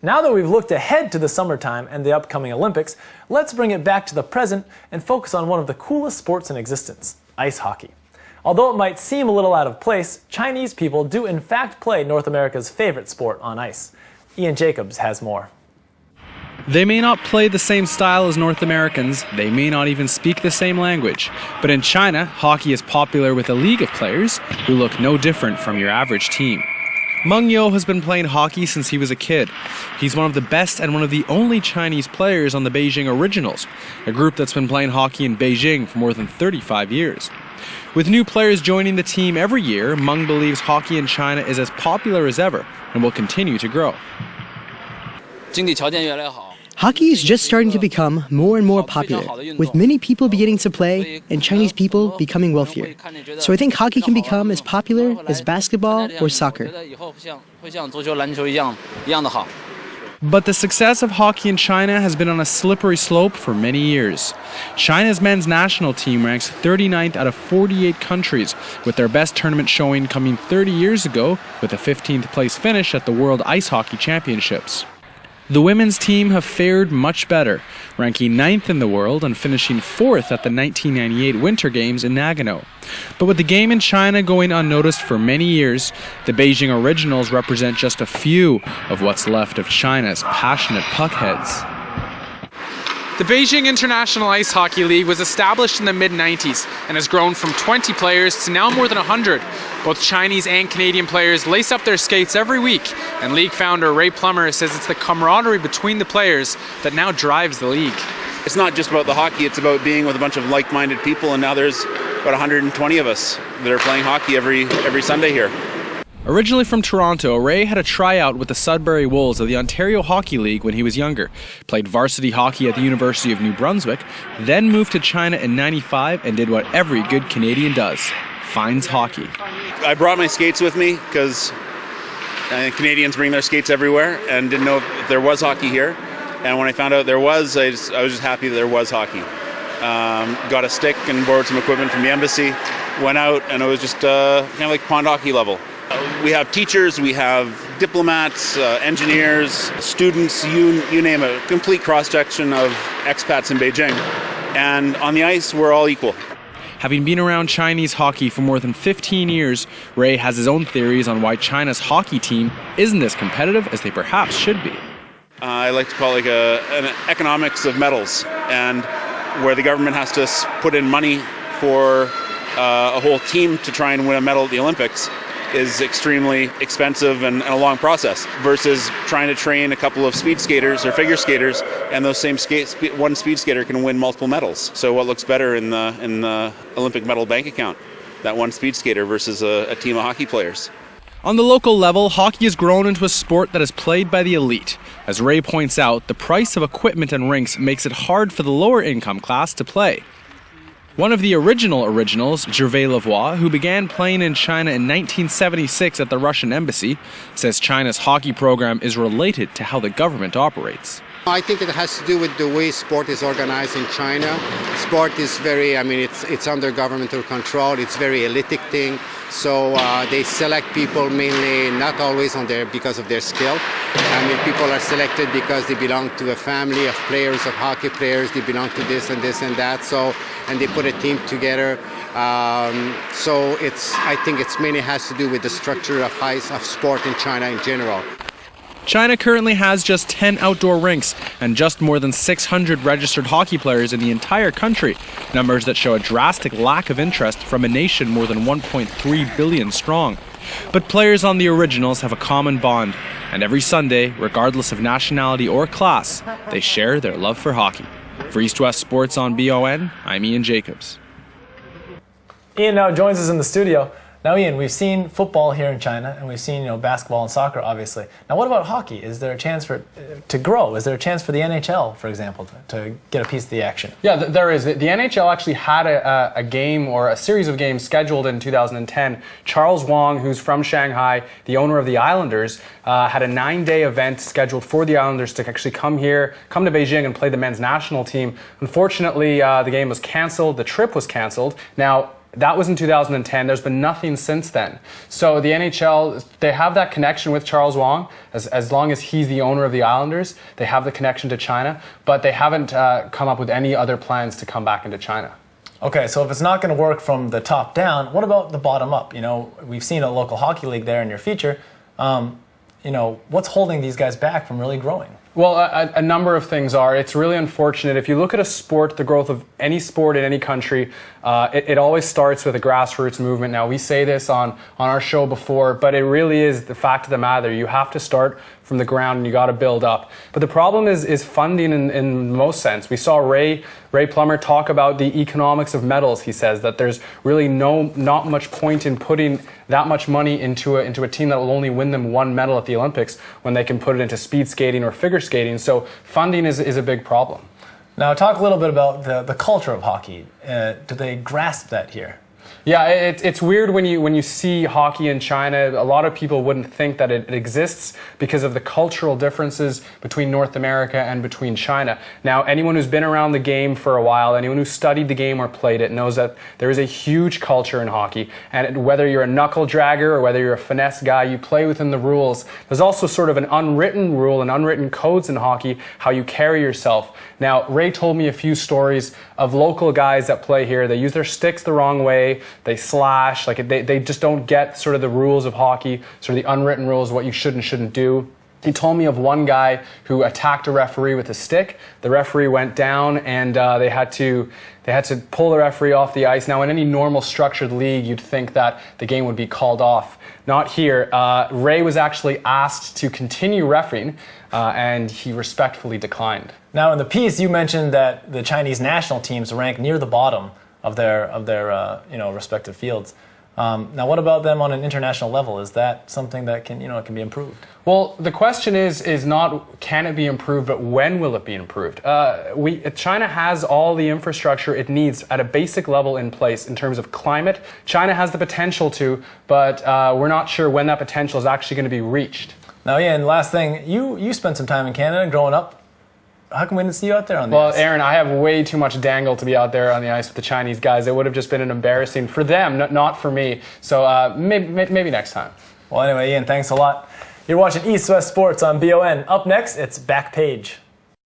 Now that we've looked ahead to the summertime and the upcoming Olympics, let's bring it back to the present and focus on one of the coolest sports in existence, ice hockey. Although it might seem a little out of place, Chinese people do in fact play North America's favorite sport on ice. Ian Jacobs has more. They may not play the same style as North Americans, they may not even speak the same language, but in China, hockey is popular with a league of players who look no different from your average team. Meng You has been playing hockey since he was a kid. He's one of the best and one of the only Chinese players on the Beijing Originals, a group that's been playing hockey in Beijing for more than 35 years. With new players joining the team every year, Meng believes hockey in China is as popular as ever and will continue to grow. Hockey is just starting to become more and more popular, with many people beginning to play and Chinese people becoming wealthier. So I think hockey can become as popular as basketball or soccer. But the success of hockey in China has been on a slippery slope for many years. China's men's national team ranks 39th out of 48 countries, with their best tournament showing coming 30 years ago with a 15th place finish at the World Ice Hockey Championships. The women's team have fared much better, ranking 9th in the world and finishing 4th at the 1998 Winter Games in Nagano. But with the game in China going unnoticed for many years, the Beijing Originals represent just a few of what's left of China's passionate puckheads. The Beijing International Ice Hockey League was established in the mid-90s and has grown from 20 players to now more than 100. Both Chinese and Canadian players lace up their skates every week, and league founder Ray Plummer says it's the camaraderie between the players that now drives the league. It's not just about the hockey, it's about being with a bunch of like-minded people, and now there's about 120 of us that are playing hockey every Sunday here. Originally from Toronto, Ray had a tryout with the Sudbury Wolves of the Ontario Hockey League when he was younger, played varsity hockey at the University of New Brunswick, then moved to China in '95 and did what every good Canadian does, finds hockey. I brought my skates with me because Canadians bring their skates everywhere and didn't know if there was hockey here. And when I found out there was, I was just happy that there was hockey. Got a stick and borrowed some equipment from the embassy, went out, and it was just kind of like pond hockey level. We have teachers, we have diplomats, engineers, students, you name it, complete cross-section of expats in Beijing. And on the ice, we're all equal. Having been around Chinese hockey for more than 15 years, Ray has his own theories on why China's hockey team isn't as competitive as they perhaps should be. I like to call it an economics of medals, and where the government has to put in money for a whole team to try and win a medal at the Olympics is extremely expensive and a long process, versus trying to train a couple of speed skaters or figure skaters, and those same one speed skater can win multiple medals. So what looks better in the Olympic medal bank account? That one speed skater versus a team of hockey players. On the local level, hockey has grown into a sport that is played by the elite. As Ray points out, the price of equipment and rinks makes it hard for the lower income class to play. One of the originals, Gervais Lavoie, who began playing in China in 1976 at the Russian embassy, says China's hockey program is related to how the government operates. I think it has to do with the way sport is organized in China. Sport is very, it's under governmental control. It's very elitic thing. So they select people mainly, not always because of their skill. People are selected because they belong to a family of players, of hockey players. They belong to this and this and that. And they put a team together. I think it's mainly has to do with the structure of sport in China in general. China currently has just 10 outdoor rinks and just more than 600 registered hockey players in the entire country, numbers that show a drastic lack of interest from a nation more than 1.3 billion strong. But players on the Originals have a common bond, and every Sunday, regardless of nationality or class, they share their love for hockey. For East West Sports on BON, I'm Ian Jacobs. Ian now joins us in the studio. Now, Ian, we've seen football here in China, and we've seen basketball and soccer, obviously. Now, what about hockey? Is there a chance for it to grow? Is there a chance for the NHL, for example, to get a piece of the action? Yeah, there is. The NHL actually had a game or a series of games scheduled in 2010. Charles Wang, who's from Shanghai, the owner of the Islanders, had a 9-day event scheduled for the Islanders to actually come to Beijing and play the men's national team. Unfortunately, the game was canceled. The trip was canceled. Now, That was in 2010. There's been nothing since then. So the NHL, they have that connection with Charles Wang. As long as he's the owner of the Islanders, they have the connection to China, but they haven't come up with any other plans to come back into China. Okay, so if it's not going to work from the top down, what about the bottom up? You know, we've seen a local hockey league there in your feature. You know, what's holding these guys back from really growing? Well, a number of things are. It's really unfortunate. If you look at a sport, the growth of any sport in any country, it always starts with a grassroots movement. Now, we say this on our show before, but it really is the fact of the matter. You have to start from the ground and you got to build up. But the problem is funding in most sense. We saw Ray Plummer talk about the economics of medals. He says that there's really not much point in putting that much money into a team that will only win them one medal at the Olympics when they can put it into speed skating or figure skating. So funding is a big problem. Now talk a little bit about the culture of hockey. Do they grasp that here? Yeah, it's weird when you see hockey in China. A lot of people wouldn't think that it exists because of the cultural differences between North America and between China. Now, anyone who's been around the game for a while, anyone who studied the game or played it, knows that there is a huge culture in hockey. And whether you're a knuckle dragger or whether you're a finesse guy, you play within the rules. There's also sort of an unwritten rule and unwritten codes in hockey, how you carry yourself. Now, Ray told me a few stories of local guys that play here. They use their sticks the wrong way. They slash, like they just don't get sort of the rules of hockey, sort of the unwritten rules, what you should and shouldn't do. He told me of one guy who attacked a referee with a stick. The referee went down, and they had to pull the referee off the ice. Now, in any normal structured league, you'd think that the game would be called off. Not here. Ray was actually asked to continue refereeing, and he respectfully declined. Now, in the piece, you mentioned that the Chinese national teams rank near the bottom of their respective fields. Now, what about them on an international level? Is that something that can be improved? Well, the question is not can it be improved, but when will it be improved? China has all the infrastructure it needs at a basic level in place in terms of climate. China has the potential to, but we're not sure when that potential is actually going to be reached. Now, Ian, last thing, you spent some time in Canada growing up. How come we didn't see you out there on the ice? Well, Aaron, I have way too much dangle to be out there on the ice with the Chinese guys. It would have just been an embarrassing for them, not for me. So maybe next time. Well, anyway, Ian, thanks a lot. You're watching East West Sports on BON. Up next, it's Backpage.